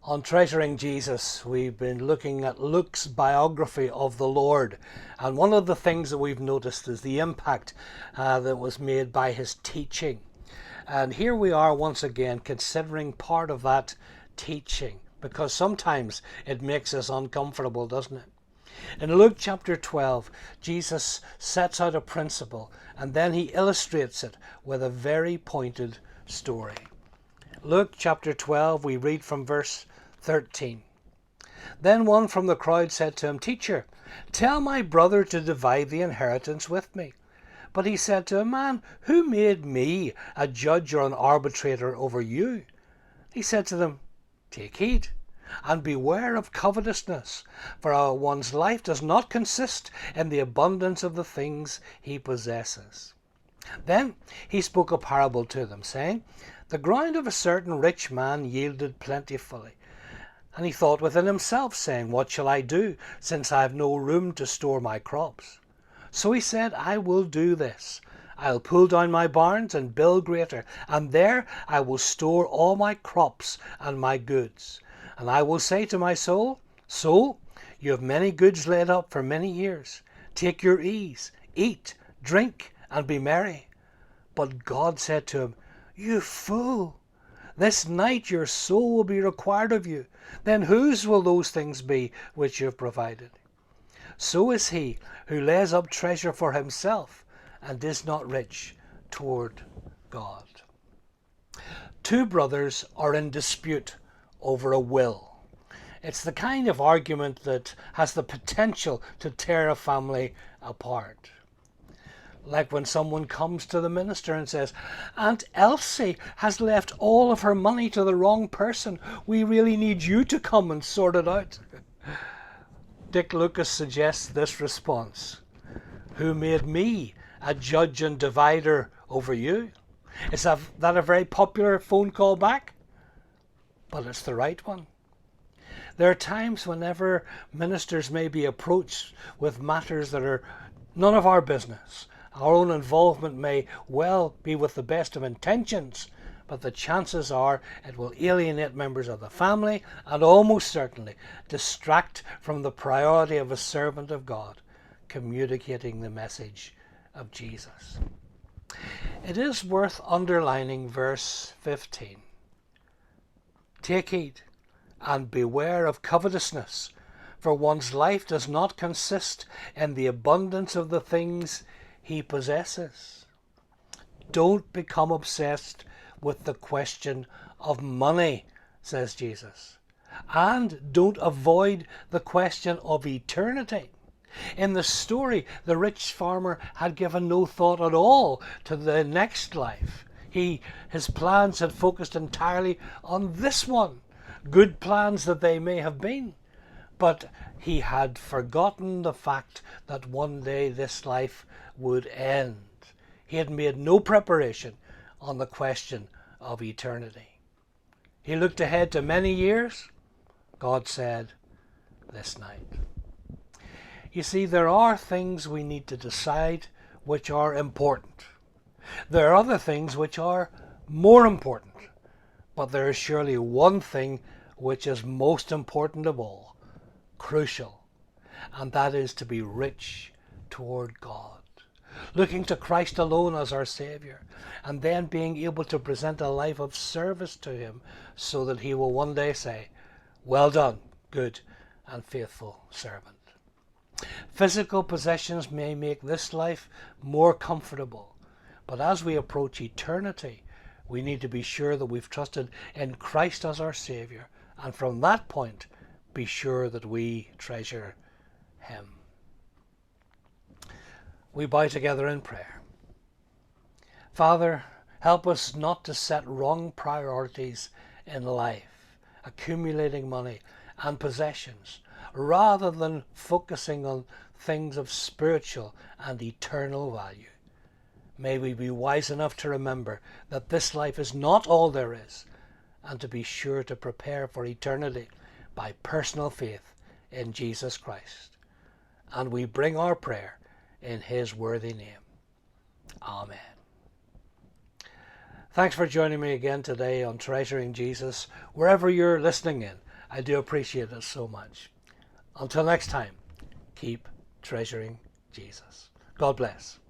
On Treasuring Jesus, we've been looking at Luke's biography of the Lord. And one of the things that we've noticed is the impact that was made by his teaching. And here we are once again considering part of that teaching, because sometimes it makes us uncomfortable, doesn't it? In Luke chapter 12, Jesus sets out a principle and then he illustrates it with a very pointed story. Luke chapter 12, we read from verse 13. Then one from the crowd said to him, "Teacher, tell my brother to divide the inheritance with me." But he said to him, "Man, who made me a judge or an arbitrator over you?" He said to them, "Take heed and beware of covetousness, for one's life does not consist in the abundance of the things he possesses." Then he spoke a parable to them, saying, "The ground of a certain rich man yielded plentifully. And he thought within himself, saying, What shall I do, since I have no room to store my crops? So he said, I will do this. I'll pull down my barns and build greater, and there I will store all my crops and my goods. And I will say to my soul, Soul, you have many goods laid up for many years. Take your ease, eat, drink, and be merry." But God said to him, "You fool! This night your soul will be required of you. Then whose will those things be which you have provided? So is he who lays up treasure for himself and is not rich toward God." Two brothers are in dispute over a will. It's the kind of argument that has the potential to tear a family apart. Like when someone comes to the minister and says, "Aunt Elsie has left all of her money to the wrong person. We really need you to come and sort it out." Dick Lucas suggests this response: "Who made me a judge and divider over you?" Is that a very popular phone call back? But it's the right one. There are times whenever ministers may be approached with matters that are none of our business. Our own involvement may well be with the best of intentions, but the chances are it will alienate members of the family and almost certainly distract from the priority of a servant of God communicating the message of Jesus. It is worth underlining verse 15. "Take heed and beware of covetousness, for one's life does not consist in the abundance of the things he possesses." Don't become obsessed with the question of money, says Jesus. And don't avoid the question of eternity. In the story, the rich farmer had given no thought at all to the next life. His plans had focused entirely on this one, good plans that they may have been. But he had forgotten the fact that one day this life would end. He had made no preparation on the question of eternity. He looked ahead to many years. God said, "This night." You see, there are things we need to decide which are important. There are other things which are more important. But there is surely one thing which is most important of all, crucial, and that is to be rich toward God, looking to Christ alone as our Saviour, and then being able to present a life of service to him so that he will one day say, "Well done, good and faithful servant." Physical possessions may make this life more comfortable, but as we approach eternity, we need to be sure that we've trusted in Christ as our Saviour, and from that point, be sure that we treasure him. We bow together in prayer. Father, help us not to set wrong priorities in life, accumulating money and possessions, rather than focusing on things of spiritual and eternal value. May we be wise enough to remember that this life is not all there is, and to be sure to prepare for eternity by personal faith in Jesus Christ. And we bring our prayer in his worthy name. Amen. Thanks for joining me again today on Treasuring Jesus, wherever you're listening in. I do appreciate it so much. Until next time, keep treasuring Jesus. God bless.